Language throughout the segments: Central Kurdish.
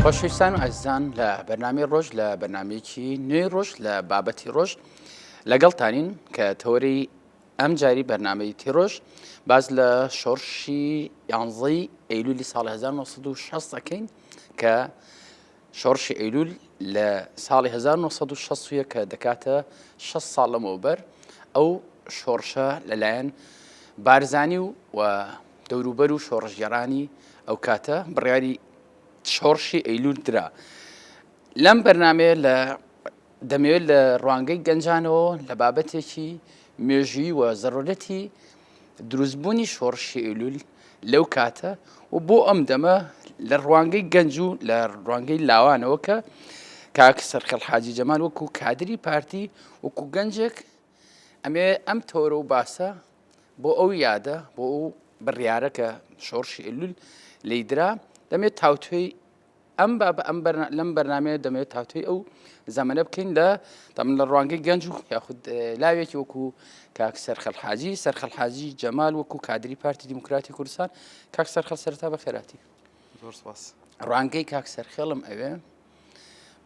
خۆشەویستان و ئەزیزان لە بەرنامەی ڕۆژ لە بەرنمەیەکی نوێی ڕۆژ لە بابەتی ڕۆژ لەگەڵتانین کە تەوەری ئەم جاری بەرنمەی ڕۆژ باز لە شۆڕشی یانزەی ئەیلولی ساڵی 1960 دەکەین کە شۆڕشی ئەیلول لە ساڵی 1960 کە دەکاتە 6 ساڵ لەمەوبەر ئەو شۆڕشە لەلایەن بارزانی و دەوروبەر و شۆڕژگەڕانی ئەو کاتە بڕیاری شۆڕشی ئەیلول درا. لەم بەرنمەیە دەمەوێت لە ڕوانگەی گەنجانەوە لە بابەتێکی مێژووی و زەرورەتی دروستبوونی شۆڕشی ئەیلول لەو کاتە و بۆ ئەم دەمە لە ڕوانگەی گەنج و لە ڕوانگەی لاوانەوە کە کاک سەرخەل حاجی جەمال وەکو کادری پارتی وەکو گەنجێک ئەمێ ئەم تۆرە و باسە بۆ ئەو یادە بۆ ئەو بڕیارە کە شۆڕشی ئەیلول لێیدرا دەمێت تاوتوێی لەم بەرنمەیە دەمەوێت تاوتوێی ئەو زەمانە بکەین لە لە ڕوانگەی گەنج و یاخود لاوێکی وەکو کاک سەرخەل حاجی جەمال وەکو کادری پارتی دیموکراتی کوردستان. کاک سەرخەل سەرەتا بەخێراتی. ڕوانگەی کاک سەرخێڵم ئەوێ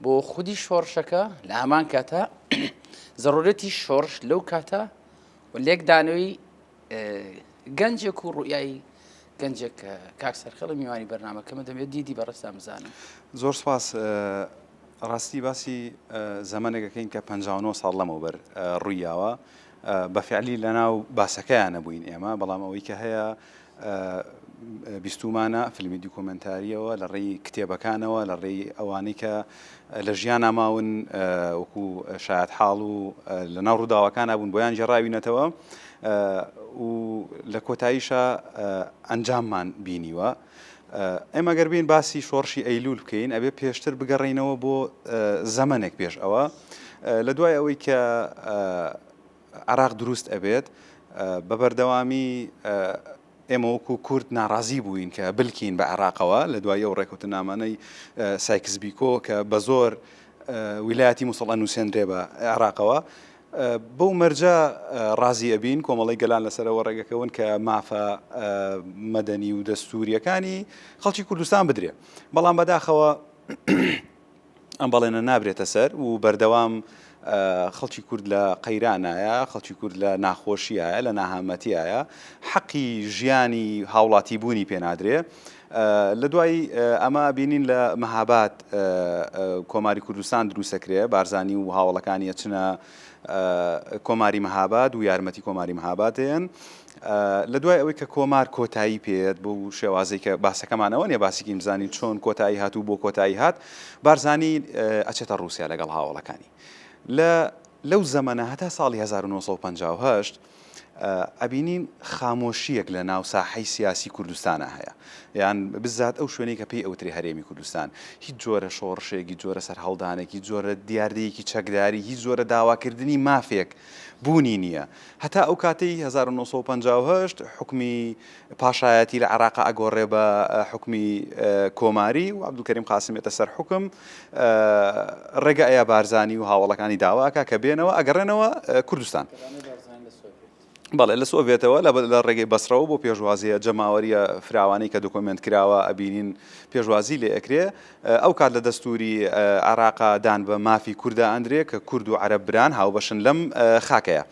بۆ خودی شۆڕشەکە لە هەمان کاتە زەرورەتی شۆڕش لەو کاتە و لێک دانەوەی گەنجێک و ڕوئایی گەنجێک کاک سەرخێڵ میوانی بەرنامەکەمە دەمێت دیدی بەڕێستا بزانم. زۆر سپاس. ڕاستی باسی زەمانێکەکەین کە 59 ساڵ لەمەوبەر ڕوویاوە بەفعلی لەناو باسەکەیان نەبووین ئێمە، بەڵام ئەوەی کە هەیە بیستومانە فیلمی دیکۆمنتاریەوە لە ڕێی کتێبەکانەوە لە ڕێی ئەوانەی کە لە ژیان ئاماون وەکو شایەت حاڵ و لە ناو ڕووداوەکان بوون بۆیان جێڕاوینەتەوە و لە کۆتاییشە ئەنجاممان بینیوە. ئێمە گەربین باسی شۆڕشی ئەیلول بکەین ئەبێ پێشتر بگەڕێینەوە بۆ زەمانێک پێش ئەوە لە دوای ئەوەی کە عێراق دروست ئەبێت بە بەردەوامی ئێمە وەکو کورد ناڕازی بووین کە بلکین بە عێراقەوە لە دوای ئەو ڕێکوتنامانەی سایکس بیکۆ کە بە زۆر ویلایەتی موسڵ ئەنووسێنرێ بە عێراقەوە بەو مەرجە ڕازی ئەبین کۆمەڵی گەلان لەسەرەوە ڕێگەکەون کە مافە مەدەنی و دەستوریەکانی خەڵکی کوردستان بدرێ، بەڵام بەداخەوە ئەم بەڵێنە نابرێتە سەر و بەردەوام خەڵکی کورد لە قەیرانایە، خەڵکی کورد لە ناخۆشیایە، لە ناهامەتیایە، حەقی ژیانی هاوڵاتی بوونی پێنادرێ. لە دوای ئەمە بینین لە مەهاباد کۆماری کوردستان دروستەکرێ، بارزانی و هاوڵەکانی ئەچنە کۆماری مەهاباد و یارمەتی کۆماری مەهابادێن. لە دوای ئەوەی کە کۆمار کۆتایی پێێت بۆ شێوازەی کە باسەکەمانەوە نیە باسێکی بزانین چۆن کۆتایی هات و بۆ کۆتایی هات، بارزانی ئەچێتە ڕووسیا لەگەڵ هاوڵەکانی. لەو زەمانە هەتا ساڵی 1950 ئەبینین خامۆشیەک لە ناو ساحەی سیاسی کوردستانە هەیە، یان بزات ئەو شوێنەی کە پێی ئەوتری هەرێمی کوردستان هیچ جۆرە شۆڕشێکی جۆرە سەرهەڵدانێکی جۆرە دیاردەیەکی چەکداری هیچ جۆرە داواکردنی مافێک بوونی نییە. هەتا ئەو کاتەی 1950 حکمی پاشایەتی لە عێراق ئەگۆڕێ بە حکمی کۆماری و عەبدولکەریم قاسم ئێتە سەر حکم، ڕێگە ئەیە بارزانی و هاوڵەکانی داواکە کە بێنەوە ئەگەڕێنەوە کوردستان. بەڵێ لە سۆڤێتەوە لە ڕێگەی بەسرەوە بۆ پێشوازیە جەماوەریە فراوانەی کە دۆکۆمنت کراوە ئەبینین پێشوازی لێ ئەکرێ. ئەو کات لە دەستوری عێراقا دان بە مافی کووردە ئەندرێ کە کورد و عەرەب بران هاوبەشن لەم خاکەیە.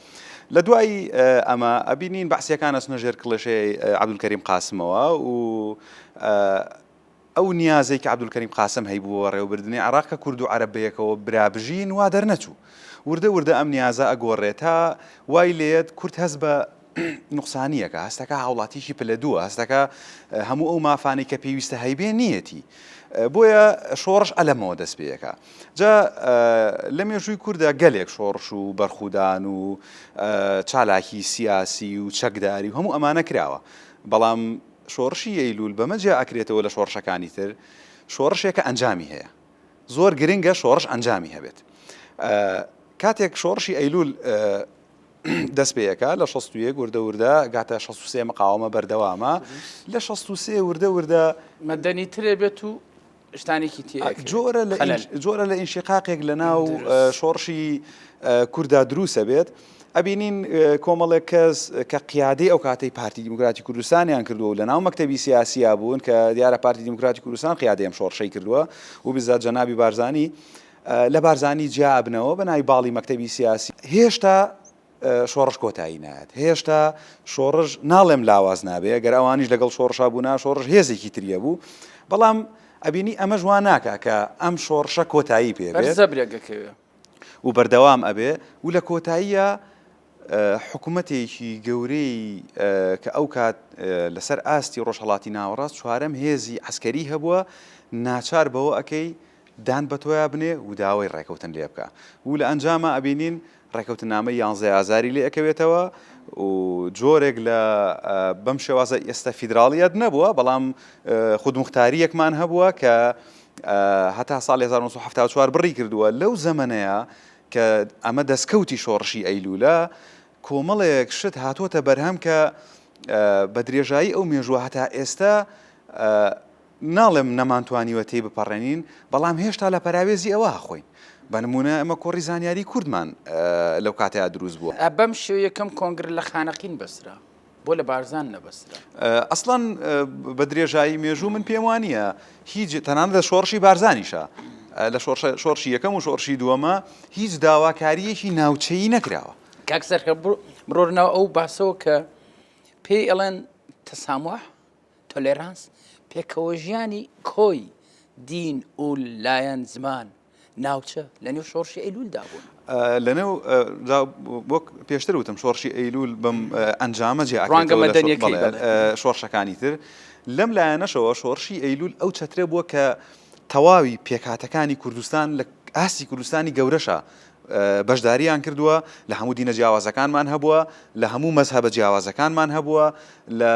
لە دوایی ئەمە ئەبینین بەعسیەکان ئەچنە ژێر کڵێشەی عەبدولکەریم قاسمەوە و ئەو نیازەی کە عەبدولکەریم قاسم هەیبووە ڕێوەبردنی عێراق کە کورد و عەرەب بەیەکەوە برابژین وا دەرنەچوو. وردە ئەم نیازە ئەگۆڕێت تا وای لێت کورد هەست بە نوقسانیەکە، هەستەکە هاوڵاتیشی پلە دووە، هەستەکە هەموو ئەو مافانەی کە پێویستە هەیبێ نیەتی، بۆیە شۆڕش ئەلەمەوە دەست پێیەکە. جا لە مێژووی کووردە گەلێک شۆڕش و بەرخودان و چالاکی سیاسی و چەکداری و هەموو ئەمانە کراوە، بەڵام شۆڕشی ئەیلول بەمەجێ ئەکرێتەوە لە شۆڕشەکانی تر شۆڕشێکە ئەنجامی هەیە، زۆر گرنگە شۆڕش ئەنجامی هەبێت. کاتێک شۆڕشی ئەیلول دەست پێیەکە لە 61 وردە گاتە 63 مقاومە بەردەوامە، لە 63 وردە مەدەنی ترێ بێت و شتانێکی جۆرە لە ئینشقاقێک لە ناو شۆڕشی کووردا دروستە بێت. ئەبینین کۆمەڵێک کەس کە قیادەی ئەو کاتەی پارتی دیموکراتی کوردستانیان کردووە و لە ناو مەکتەبی سیاسیا بوون کە دیارە پارتی دیموکراتی کوردستان قیادەی ئەم شۆڕشەی کردووە و بزات جەنابی بارزانی لە بارزانی جیا بنەوە بە ناوی باڵی مەکتەبی سیاسی هێشتا شۆڕش کۆتایی نایەت هێشتا شۆڕش ناڵێم لاواز نابێ گەر ئەوانیش لەگەڵ شۆڕشا بوونا شۆڕش هێزێکی تریە بوو بەڵام ئەبینی ئەمە جوان ناکە کە ئەم شۆڕشە کۆتایی پێبێت و بەردەوام ئەبێ و لە کۆتاییە حکوومەتێکی گەورەی کە ئەو کات لەسەر ئاستی ڕۆژهەڵاتی ناوەڕاست چوارەم هێزی عسکەری هەبووە ناچار بەوە ئەەکەی دان بە تۆیا بنێ و داوای ڕێکەوتن لێ بکە و لە ئەنجامە ئەبینین ڕێکەوتنامە 11 ئازاری لێ ئەەکەوێتەوە و جۆرێک لە بەم شێوازە ئێستا فیدراڵیەت نەبووە بەڵام خودمختاریەکمان هەبووە کە هەتا ساڵ 1974 بڕی کردووە لەو زەمەنەیە کە ئەمە دەستکەوتی شۆڕشی ئەیلولە کۆمەڵێک شت هاتوۆتە بەرهەم کە بە درێژایی ئەو مێژووە هەتا ئێستا ناڵێم نەمانتوانیوە تێی بپەڕێنین بەڵام هێشتا لە پەراوێزی ئەوە هەخۆین بە نمونە ئەمە کۆڕی زانیاری کوردمان لەو کاتەیە دروست بووە بەم شێوە یەکەم کۆنگر لە خانەقین بەسرا بۆ لە بارزان نەبەسرا ئەسڵان بە درێژایی مێژوو من پێم وانە هیچ تەنانەت لە شۆڕشی بارزانیشە لە شۆڕشی یەکەم و شۆڕشی دووەمە هیچ داواکاریەکی ناوچەیی نەکراوە کاکسەر بڕۆنەوە ئەو باسەوە کە پێی ئەڵێن تەسامح تۆلێرانس پێکەوە ژیانی کۆی دین و لایەن زمان ناوچە لە نێو شۆڕشی ئەیلولدا بوون لەنێو بۆ پێشتر وتم شۆڕشی ئەیلول بەم ئەنجامە شۆڕشەکانی تر لەم لایەنەشەوە شۆڕشی ئەیلول ئەو چەترە بووە کە تەواوی پێکهاتەکانی کوردستان لە ئاستی کوردستانی گەورەشە بەشداریان کردووە لە هەموو دینە جیاوازەکانمان هەبووە لە هەموو مەزهەبە جیاوازەکانمان هەبووە لە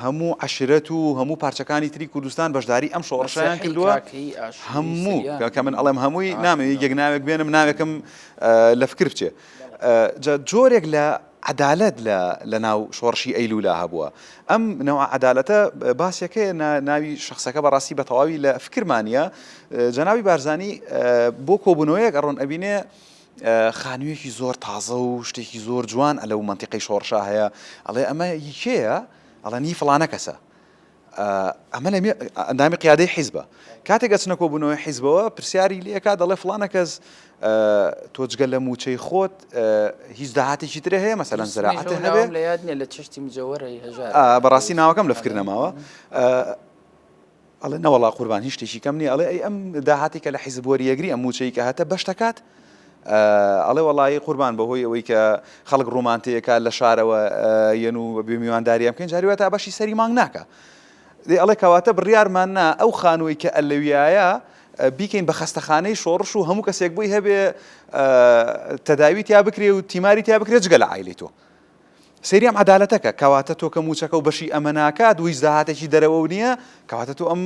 هەموو عەشرەت و هەموو پارچەکانی تری کوردستان بەشداری ئەم شۆڕشەیان کردووە هەموو کە من ئەڵێم هەمووی نامەوێت یەک ناوێک بێنم ناوێکم لە فکر بچێ جۆرێک لە عدالت لە ناو شۆڕشی ئەیلولا هەبووە ئەم نەوە عدالەتە باسیەکەی ناوی شخصەکە بەڕاستی بە تەواوی لە فکرمانە جەنابی بارزانی بۆ کۆبوونەوەیەک ئەڕۆن ئەبینێ خانوویەکی زۆر تازە و شتێکی زۆر جوان لەو منتیقەی شۆڕشا هەیە ئەڵێ ئەمە هیچەیە ئەڵەنی فڵانە کەسە ئەمە لە ئەندامی قیادەی حیزبە کاتێک ئەچنە کۆبوونەوەی حیزبەوە پرسیاری لێکا دەڵێ فڵانە کەس تۆ جگە لە موچەی خۆت هیچ داهاتێکی ترە هەیە مەسەلەن زەراعەتە هەبێ لە یادنێ لە چشتی مجەوەرەی هەژار بەڕاستی ناوەکەم لە فکر نەماوە ئەڵێ نەوەڵا قوربان هیچ شتێکی کەم نیە ئەڵێ ئەی ئەم داهاتی کە لە حیزب وەریەگری ئەم موچەی کە هاتە بەش دەکات ئەڵێ وەڵایی قوربان بەهۆی ئەوەی کە خەڵک ڕۆمانتەیەکە لە شارەوە یەن و بە میوانداریان بکەین جاریوە تا بەشی سەری مانگ ناکە ئەڵێ کەواتە بڕیارمان نا ئەو خانووی کە ئەلەویایە بیکەین بە خەستەخانەی شۆڕش و هەموو کەسێک بووی هەبێ تەداوی تیا بکرێ و تیماری تیا بکرێت جگە لە عایلەی تۆ سەریام عدالەتەکە کەواتە تۆ کە موچەکە و بەشی ئەمە ناکات و هیچ داهاتێکی دەرەوە نییە کەواتە تۆ ئەم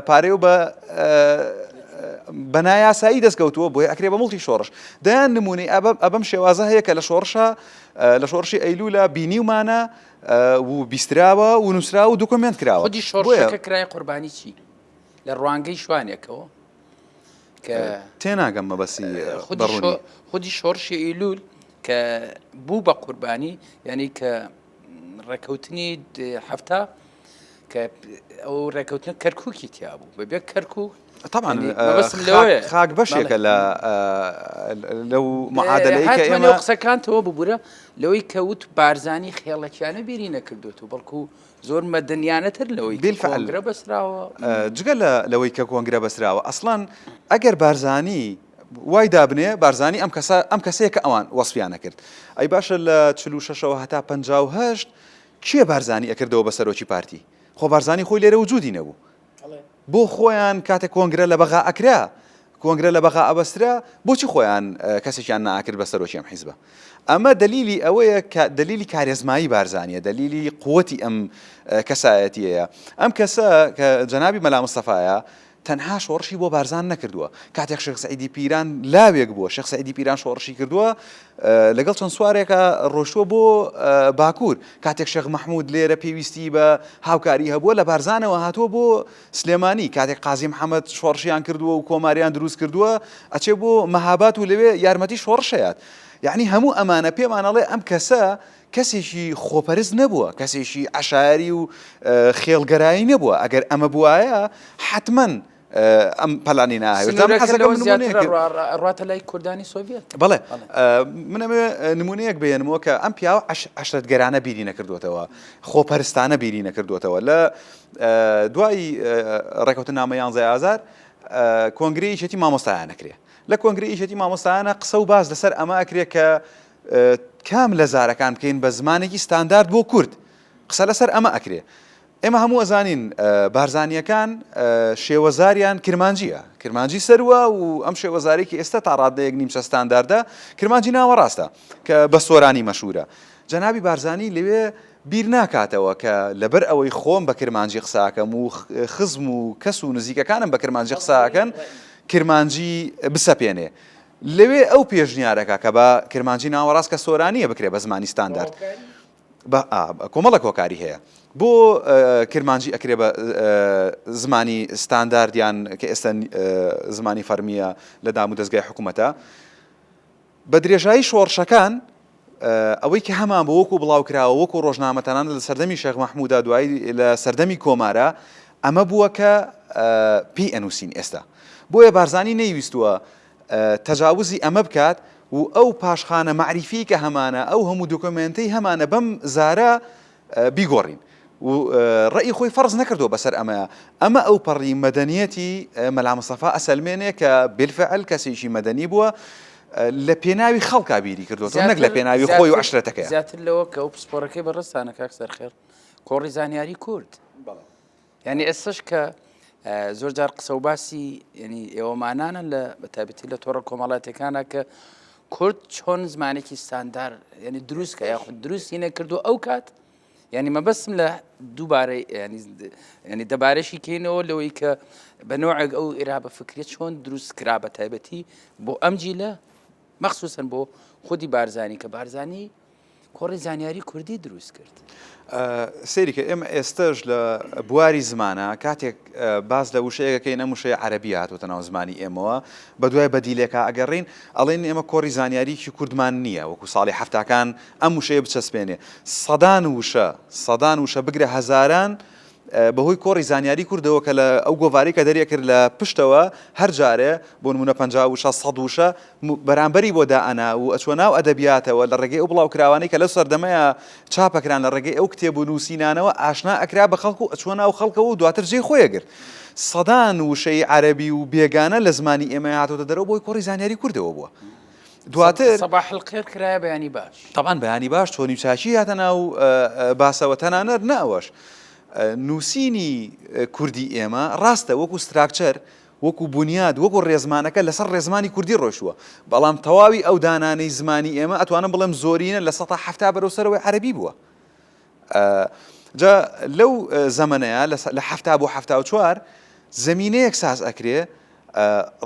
پارەی و بە نایاسایی دەستکەوتووە بۆی ئەکرێ بە مڵتی شۆڕش دەیان نمونەی ئەبەم شێوازە هەیە کە لە شۆڕشی ئەیلولا بینیومانە و بیستراوە و نووسرا و دوکۆمنت کراوە خودی شۆڕشەکە کرای قوربانی چی لە ڕوانگەی شوانێکەوە کە تێناگەم مەبەسی خودی شۆڕشی ئەیلول کە بوو بە قوربانی یعنی کە ڕێکەوتنی هەفتە کە ئەو ڕێکەوتن کەرکووکی تیا بوو بەبێ کەرکوو طبعا خاک بەشێکە لەو معادلەی کە ئێمە قسەکانتەوە ببوورە لەوەی کەوت بارزانی خێڵەکیانە بیری نەکردوێت و بەڵکو زۆر مەدەنیانەتر لەوەی کۆنگرە بەسراوە جگە لەوەی کە کۆنگرە بەسراوە ئەسڵان ئەگەر بارزانی وای دابنێ بارزانی ئەم کەسەیە کە ئەوان وەسفیانە کرد ئەی باشە لە 46ەوە هەتا 58 کێ بارزانی ئەکردەوە بە سەرۆکی پارتی خۆ بارزانی خۆی لێرە وجودی نەبوو بۆ خۆیان کاتێک کۆنگرە لە بەغا ئەکرا کۆنگرە لە بەغا ئەبەسترا بۆچی خۆیان کەسێکیان ناکرد بە سەرۆکی ئەم حیزبە ئەمە دلیلی ئەوەیە کە دلیلی کارێزمایی بارزانیە دلیلی قووەتی ئەم کەسایەتیەیە ئەم کەسە کە جەنابی مەلا مستەفایە تەنها شۆڕشی بۆ بارزان نەکردووە کاتێک شێخ سەعیدی پیران لاوێک بووە شێخ سەعیدی پیران شۆڕشی کردووە لەگەڵ چەند سوارێکە ڕۆشتووە بۆ باکوور کاتێک شێخ مەحموود لێرە پێویستی بە هاوکاری هەبووە لە بارزانەوە هاتووە بۆ سلێمانی کاتێک قازی محەممەد شۆڕشیان کردووە و کۆماریان دروست کردووە ئەچێ بۆ مەهابات و لەوێ یارمەتی شۆڕشەیەات یعنی هەموو ئەمانە پێمانەڵێ ئەم کەسە کەسێکی خۆپەرست نەبووە، کەسێکی عەشاری و خێڵگەرایی نەبووە. ئەگەر ئەمە بوایە حتمما ئەم پەلانی ڕاتە لای کوردانی سۆڤێت. بەڵێ منەوێ نمونەیەک بێنمەوە کە ئەم پیاوە عەشرەتگەرانە بیری نەکردوێتەوە، خۆپەرستانە بیری نەکردوێتەوە. لە دوای ڕێکەوتن نامە 11 ئازار کۆنگرەی یەکێتی مامۆستایان نەکرێ. لە کۆنگرەی یەکێتی مامۆستایانە قسە و باز لەسەر ئەمە ئەکرێت کە کام لە زارەکان بکەین بە زمانێکی ستاندارد بۆ کورد. قسە لەسەر ئەمە ئەکرێ. ئێمە هەموو ئەزانین بارزانیەکان شێوەزاریان کرمانجیە، کرمانجی سەروە و ئەم شێوەزارێکی ئێستا تا ڕادەیەک نیمچە ستانداردە کرمانجی ناوەڕاستە کە بە سۆرانی مەشهورە. جەنابی بارزانی لەوێ بیر ناکاتەوە کە لەبەر ئەوەی خۆم بە کرمانجی قساکەم و خزم و کەس و نزیکەکانم بە کرمانجی قساکەن کرمانجی بسەپێنێ. لەوێ ئەو پێشنیارەکە کە بە کرمانجی ناوەڕاست کە سۆرانیە بکرێ بە زمانی ستاندارد کۆمەڵە کۆکاری هەیە. بۆ کرمانجی ئەکرێ بە زمانی ستانداردیان کە ئێستا زمانی فەرمیە لە دام و دەستگای حکوومەتە بە درێژایی شۆڕشەکان ئەوەی کە هەمان بە وەکو بڵاوکراوە وەکو ڕۆژنامەتەنان لە سەردەمی شێخ مەحموودا دوایی لە سەردەمی کۆمارە ئەمە بووە کە پێی ئەنووسین ئێستا. بۆیە بارزانی نەیویستووە تەجاوزی ئەمە بکات و ئەو پاشخانە معریفی کە هەمانە ئەو هەموو دۆکۆمنتەی هەمانە بەم زارە بیگۆڕین و ڕێی خۆی فەرز نەکردو بەسەر ئەمەیە. ئەمە ئەو پەڕی مەدەنیەتی مەلا مستەفا ئەسەلمێنێ کە بالفعل کەسێکی مەدەنی بووە لە پێناوی خەڵکا بیری کردوەوە نەک لە پێناوی خۆی و عەشرەتەکەیە. زیاتر لەوە کە ئەو پسپۆرەکەی بەڕستانە کاک سەرخێر کۆڕی زانیاری کورد. یعنی ئێستش کە زۆر جار قسە و باسی ینی ئێوەمانانە لە بەتابەتی لە تۆڕە کۆمەڵاتەکانە کە کورد چۆن زمانێکی ستاندار ینی دروستکە یاخود دروستی نەکردو ئەو کات ینی مەبەستم لە دووبارەی ینی دەبارەشی کەینەوە لەوەی کە بە نوعێک ئەو ئێرابە فکرێت چۆن دروست کرا بە تایبەتی بۆ ئەم جیلە مەخسووسن بۆ خودی بارزانی کە بارزانی کۆڕی زانیاری کوردی دروست کرد. سێری کە ئێمە ئێستش لە بواری زمانە کاتێک باز لە وشەیەکەکەی نەموشەیە عەرەبی هاتوتە ناو زمانی ئێمەوە بە دوای بەدیلێکە ئەگەڕین ئەڵێن ئێمە کۆڕی زانیاریکی کوردمان نییە وەکو ساڵی هەفتاکان ئەم وشەیە بچەسپێنێ سەدان وشە بگرە هەزاران بەهۆی کۆڕی زانیاری کوردەوە کە لە ئەو گۆڤاری کە دەریە کرد لە پشتەوە هەر جارێ بۆ نمونە 50 وشە 100 وشە بەرامبەری بۆ دائەنا و ئەچوە ناو ئەدەبیاتەوە لە ڕێگەی ئەو بڵاوکراوانەی کە لەو سەردەمەیە چاپەکران لە ڕێگەی ئەو کتێب و نووسینانەوە ئاشنا ئەکرا بە خەڵکو و ئەچوە ناو خەڵکەوە و دواتر جێی خۆیەگرت. سەدان وشەی عەرەبی و بێگانە لە زمانی ئێمە هاتوتە دەرەوە بۆی کۆڕی زانیاری کوردەوە بووە. دواتر سەباح الخێر کرایە بەیانی باش. طبعاً بەیانی باش چۆنی چاچی هاتە ناو باسەوە تەنانەت نەوەش. نووسینی کوردی ئێمە ڕاستە وەکو ستراکچەر وەکو بنیاد وەکو ڕێزمانەکە لەسەر ڕێزمانی کوردی ڕۆیشتووە بەڵام تەواوی ئەو دانانەی زمانی ئێمە ئەتوانم بڵێم زۆرینە لە 170 بەرەوسەرەوەی عەرەبی بووە. جا لەو زەمەنەیە لە 70 بۆ 74 زەمینەیەک ساز ئەکرێ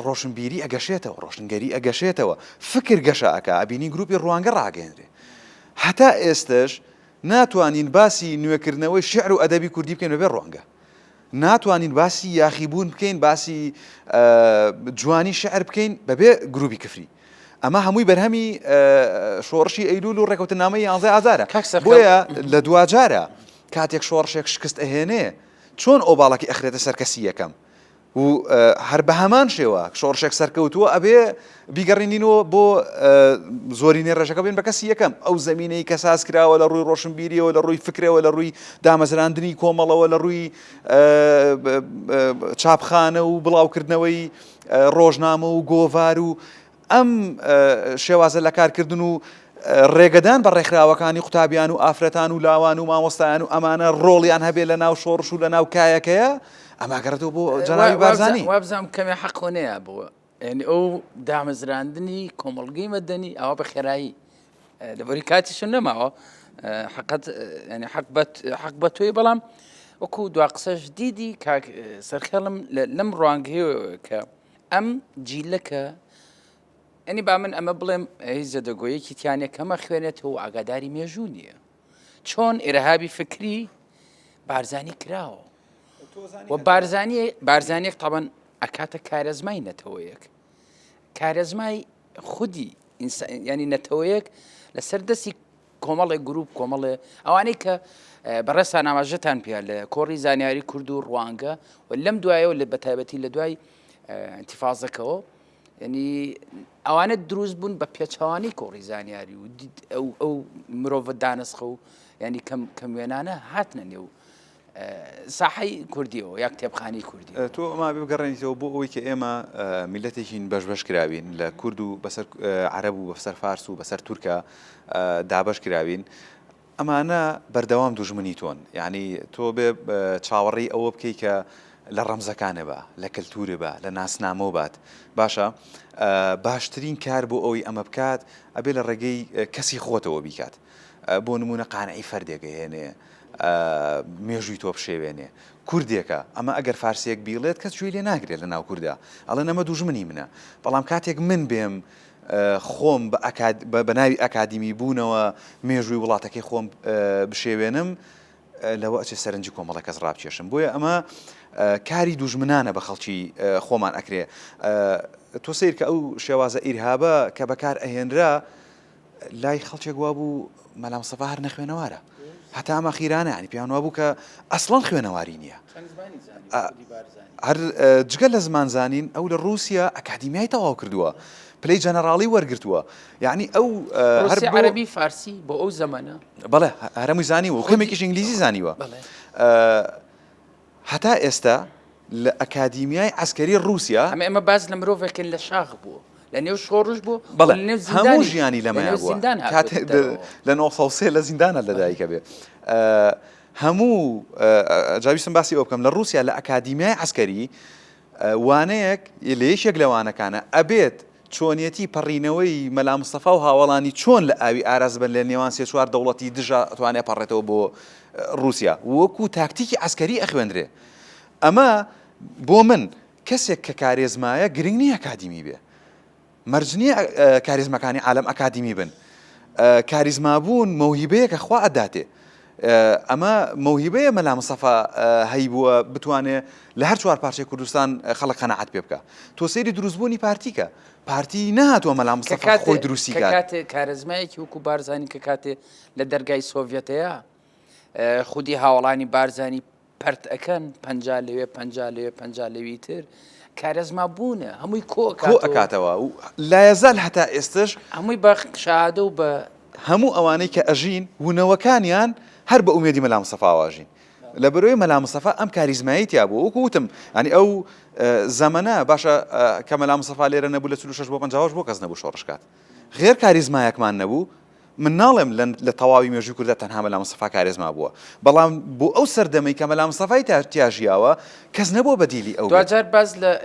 ڕۆشنبیری ئەگەشێتەوە ڕۆشنگەری ئەگەشێتەوە فکر گەشە ئەکا ئەبینی گروپی ڕوانگە ڕاگەێنرێ. هەتا ئێستش ناتوانین باسی نوێکردنەوەی شعر و ئەدەبی کوردی بکەین بەبێ ڕوانگە. ناتوانین باسی یاخیبوون بکەین باسی جوانی شعر بکەین بەبێ گروپی کفری. ئەمە هەمووی بەرهەمی شۆڕشی ئەیلول و ڕێکەوتن نامەی 11 ئازارە. بۆیە لە دوجارە کاتێک شۆڕشێک شکست ئەهێنێ چۆن ئۆباڵەکی ئەخرێتە سەر کەسی یەکەم و هەر بە هەمان شێوە شۆڕشێک سەرکەوتووە ئەبێ بیگەڕێنینەوە بۆ زۆرینەی ڕێژەکە بێن بە کەسی یەکەم ئەو زەمینەی کە ساز کراوە لە ڕووی ڕۆشنبیریەوە لە ڕووی فکرەوە لە ڕووی دامەزراندنی کۆمەڵەوە لە ڕووی چاپخانە و بڵاوکردنەوەی ڕۆژنامە و گۆڤار و ئەم شێوازە لە کارکردن و ڕێگەدان بە ڕێکخراوەکانی قوتابیان و ئافرەتان و لاوان و مامۆستایان و ئەمانە ڕۆڵیان هەبێ لە ناو شۆڕش و لە ناو کایەکەیە ئەماگەڕێتەوە بۆ جەنابی بارزانی. وابزانم کەمێ حەقۆنەیە بووە ینی ئەو دامەزراندنی کۆمەڵگەی مەدەنی ئەوە بە خێرایی لەبەری کاتیشن نەماوە حقت ینی حەق بە تۆی بەڵام وەکو دوا قسەش دیدی سەرخێڵم لەم ڕوانگەیە کە ئەم جیلەکە ئەنی با من ئەمە بڵێم هیچ زەدەگۆیەکی تیانێک کەمە خوێنێتەوە و ئاگاداری مێژوو نییە چۆن ئێرەهابی فکری بارزانی کراوە و بارزانیەک تاوان ئەکاتە کارەزمای نەتەوەیەک کارەزمای خودی ینی نەتەوەیەک لەسەر دەستی کۆمەڵێک گروپ کۆمەڵێ ئەوانەی کە بەڕێسان ئاماژەتان پێ لە کۆڕی زانیاری کورد و ڕوانگە و لەم دوایەوە لە بەتایبەتی لە دوای ئینتیفاازەکەەوە ینی ئەوانە دروست بوون بە پێچوانی کۆڕی زانیاری و ئەو مرۆڤ دانسخە و ینی کەم وێنانە هاتنە نێو ساحەی کوردیەوە یا کتێبخانی کوردی تۆ ئەما بگەڕێنیتەوە بۆ ئەوەی کە ئێمە میلەتێکین بەش کراوین لە کورد و بەسەر عەرەب و بەسەر فارس و بەسەر تورکە دابەش کراوین ئەمانە بەردەوام دوژمنی تۆن یعنی تۆ بێ چاوەڕێی ئەوە بکەی کە لە ڕەمزەکانە بە لە کەلتورە بە لە ناسنامە بات باشە باشترین کار بۆ ئەوەی ئەمە بکات ئەبێ لە ڕێگەی کەسی خۆتەوە بیکات بۆ نمونە قانعی فەردێکە هێنێ مێژووی تۆ بشێوێنێ کوردێکە ئەمە ئەگەر فارسیەک بیڵێت کەس گوێی لێ ناگرێت لە ناو کووردا ئەڵێ نەمە دوژمنی منە بەڵام کاتێک من بێم خۆم بە ناوی ئەکادیمی بوونەوە مێژووی وڵاتەکەی خۆم بشێوێنم لەوە ئەچێ سەرنجی کۆمەڵە کەس ڕابکێشم بۆیە ئەمە کاری دوژمنانە بە خەڵکی خۆمان ئەکرێ تۆ سیر کە ئەو شێوازە ئیرهابە کە بەکار ئەهێنرا لای خەڵکێک وا بوو مەلا مستەفا هەر نەخوێنەوارە هەتا ئەمە خیرانە ینی پێیان وا بوو کە ئەسڵەن خوێنەواری نییە هەر جگە لە زمان زانین ئەو لە رووسیا ئەکادیمیای تەواو کردووە پلەی جەنەراڵی وەرگرتووە یعنی ئەو عەرەبی فارسی بۆ ئەو زەمانە بەڵێ هەرەمووی زانیوە و کەمێکیش ئینگلیزی زانیوە هەتا ئێستا لە ئەکادیمیای عەسکەری رووسیا ئەمە باز لە مرۆڤێکن لە شاخ بووە لە نێو شۆڕش بوو هەموو ژیانی لەمەیە بووە لە 1970 لە زیندانە لەدایکە بێ هەموو جاویستم باسی ئەو بکەم لە رووسیا لە ئەکادیمیای عەسکەری وانەیەک لە یەکێک لەوانەکانە ئەبێت چۆنیەتی پەڕینەوەی مەلا مستەفا و هاوڵانی چۆن لە ئاوی ئاراز بن لە نێوان سێ چوار دەوڵەتی دژە ئەتوانێت پەڕێتەوە بۆ رووسیا وەکو تاکتیکی عەسکەری ئەخوێندرێ ئەمە بۆ من کەسێک کە کارێزمایە گرنگ نییە ئەکادیمی بێ مەرج نییە کاریزمەکانی عالەم ئەکادیمی بن کاریزمابوون مەوهیبەیە کە خوا ئەداتێ ئەمە مەوهیبەیە مەلا مستەفا هەی بووە بتوانێت لە هەر چوار پارچەی کوردستان خەڵک قەنەعەت پێ بکە تۆ سەیری دروستبوونی پارتیکە پارتی نهاتووە مەلا مستەفا خۆی دروستی کاتێ کارەزمایەکی وەکو بارزانی کە کاتێ لە دەرگای سۆڤێتەیە خودی هاوڵانی بارزانی پەرت ئەەکەن پەنجا لەوێ پەنجا لەوێ پەنجا لەوی تر کارەزما بوونە هەمووی کۆ ئەکاتەوە و لایەزال هەتا ئێستش هەمووی بە شادە و بە هەموو ئەوانەی کە ئەژین ونەوەکانیان هەر بە ئومێدی مەلا مستەفا واژین لە بەرۆی مەلا مستەفا ئەم کاریزمایی تیا بوو وەکو وتم ینی ئەو زەمەنە باشە کە مەلا مستەفا لێرە نەبوو لە 46 بۆ 50 بۆ کەس نەبوو شۆڕشکات غێر کاریزمایەکمان نەبوو من ناڵێم لە تەواوی مێژووی کوردە تەنها مەلا مستەفا کارێزما بووە بەڵام بۆ ئەو سەردەمەی کە مەلا مستەفای تیاژیاوە کەس نەبووە بەدیلی ئەو دوجار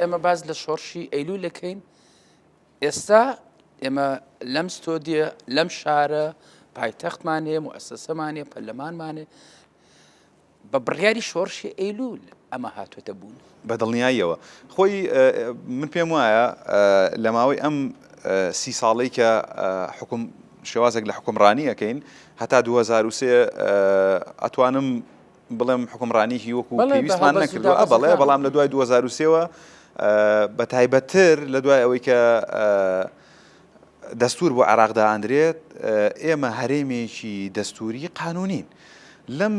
ئێمە باز لە شۆڕشی ئەیلولەکەین ئێستا ئێمە لەم ستۆدیە لەم شارە پایتەختمانێ موەسسەمانێ پەرلەمانمانێ بە بڕیاری شۆڕشی ئەیلول ئەمە هاتوێتە بوون بە دڵنیاییەوە خۆی من پێم وایە لە ماوەی ئەم 30 ساڵەی کە حکوم شێوازێک لە حکومڕانی ئەەکەین هەتا 2003 ئەتوانم بڵێم حکومڕانیی وەکو پێویستمان نەکردووە بەڵێ بەڵام لە دوای 2003ەوە بە تایبەتتر لە دوای ئەوەی کە دەستور بۆ عێراقدا ئەندرێت ئێمە هەرێمێکی دەستوری قانونین لەم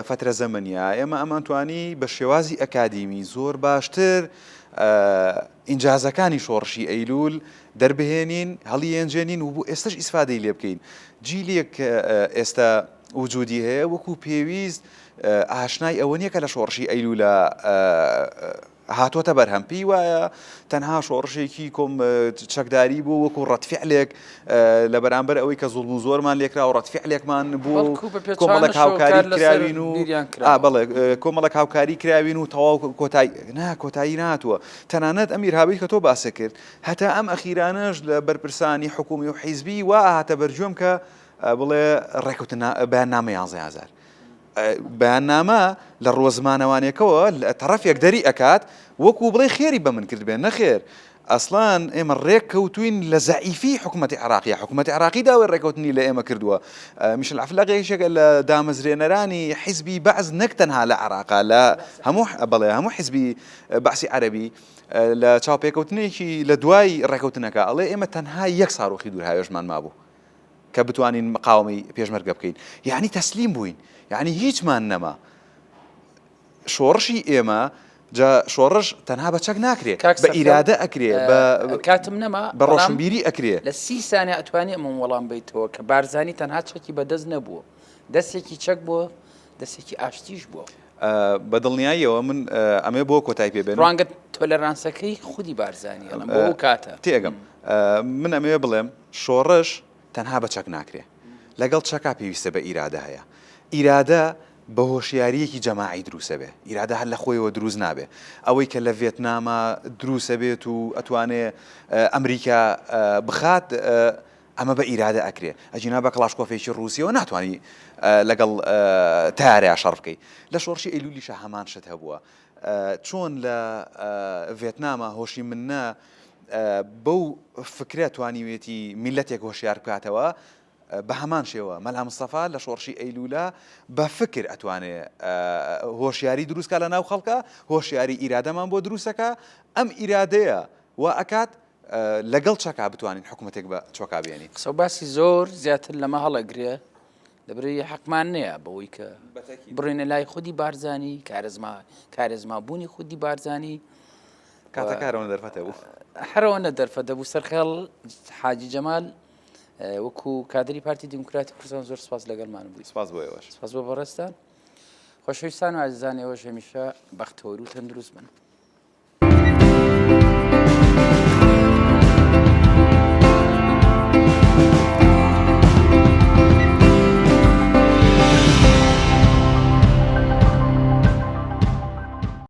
فترە زەمەنیە ئێمە ئەمانتوانی بە شێوازی ئەکادیمی زۆر باشتر ئینجازەکانی شۆڕشی ئەیلول دەربهێنین هەڵیێنجێنین و بۆ ئێستش ئیسفادەی لێ بکەین جیلێک ئێستا وجودی هەیە وەکو پێویست ئاشنای ئەوە نییە کە لە شۆڕشی ئەیلولە هاتوۆتە بەرهەم پێی وایە تەنها شۆڕشێکی کۆم چەکداری بوو وەکو ڕەتفعلێک لە بەرامبەر ئەوەی کە زوڵ و زۆرمان لێکرا و ڕەتفعلێکمان بوو کۆمەڵک هاوکاری کراوین و بەڵێ کۆمەڵک هاوکاری کراوین و تەواو کۆتایی نهاتووە تەنانەت ئەم ئیرهابەی کە تۆ باسە کرد هەتا ئەم ئەخیرانەش لە بەرپرسانی حکومی و حیزبی وا هاتە بەرجۆم کە بڵێ ڕێکوتن بەیاننامە 11,000 بەیاننامە لە ڕۆزمانەوانێکەوە تەرەفێک دەری ئەکات وەکو بڵێ خێری بە من کرد بێن نەخێر ئەسڵان ئێمە ڕێک کەوتوین لە زەعیفی حکوومەتی عراقیە حکوومەتی عراقی داوای ڕێکەوتنی لە ئێمە کردووە میشل عەفلەقێکێکە لە دامەزرێنەرانی حیزبی بەعز نەک تەنها لە عراقا لە هەموو حیزبی بەعسی عەرەبی لە چاوپێکەوتنێکی لە دوای ڕێکەوتنەکە ئەڵێ ئێمە تەنها یەک ساڕۆخی دوورهاوێژمان مابوو کە بتوانین مقاومەی پێشمەرگە بکەین یعنی تەسلیم بووین یعنی هیچمان نەما شۆڕشی ئێمە جا شۆڕش تەنها بە چەک ناکرێت بە ئیرادە ئەکرێ کاتم نەما بە ڕۆشنبیری ئەکرێ لە 30 سانیە ئەتوانێ ئەمە وەڵام بیتەوە کە بارزانی تەنها چەکی بەدەست نەبووە دەستێکی چەک بووە دەستێکی ئاشتیش بووە بە دڵنیاییەوە من ئەمێ بۆ کۆتایی پێبێن ڕوانگە تۆلەرانسەکەی خودی بارزانی ئەڵم بۆ کاتە تێگەم من ئەمێ بڵێم شۆڕش تەنها بە چەک ناکرێ لەگەڵ چەکا پێویستە بە ئیرادە هەیە ئیرادە بە هۆشیاریەکی جەماعی دروسە بێ ئیرادە هەر لە خۆیەوە دروست نابێ ئەوەی کە لە ڤێتنامە دروسە بێت و ئەتوانێ ئەمریکا بخات ئەمە بە ئیرادە ئەکرێ ئەجینا بە کڵاشکۆفێکی ڕووسیەوە ناتوانانی لەگەڵ تاریا شەڕ بکەی لە شۆڕشی ئەیلولیشە هەمان شت هەبووە چۆن لە ڤێتنامە هۆشی منە بەو فکرە توانیوێتی میلەتێک هۆشیار بکاتەوە بە هەمان شێوە مەلا مستەفا لە شۆڕشی ئەیلولا بە فکر ئەتوانێ هۆشیاری دروستکە لە ناو خەڵکە هۆشیاری ئیرادەمان بۆ دروستەکە ئەم ئیرادەیە و ئەکات لەگەڵ چەکا بتوانین حکوومەتێک بە چۆکا بێنی قسە باسی زۆر زیاتر لەمە هەڵەگرێ لەبرەی حەقمان نییە بەوەی کە بڕێنە لای خودی بارزانی کارێزمابوونی خودی بارزانی کاتەکارەوە دەرفەتە بوو هەرەوەنە دەرفەتە بوو سەرخێڵ حاجی جەمال وەکو کادری پارتی دیموکراتی کوردستان زۆر سپاس لەگەڵمان بووی سپاس بۆ ئێوەش سپاس بۆ بەڕێستان خۆشەویستان و عزیزان ئێوەش هەمیشە بەختەوەر و تەندروست بن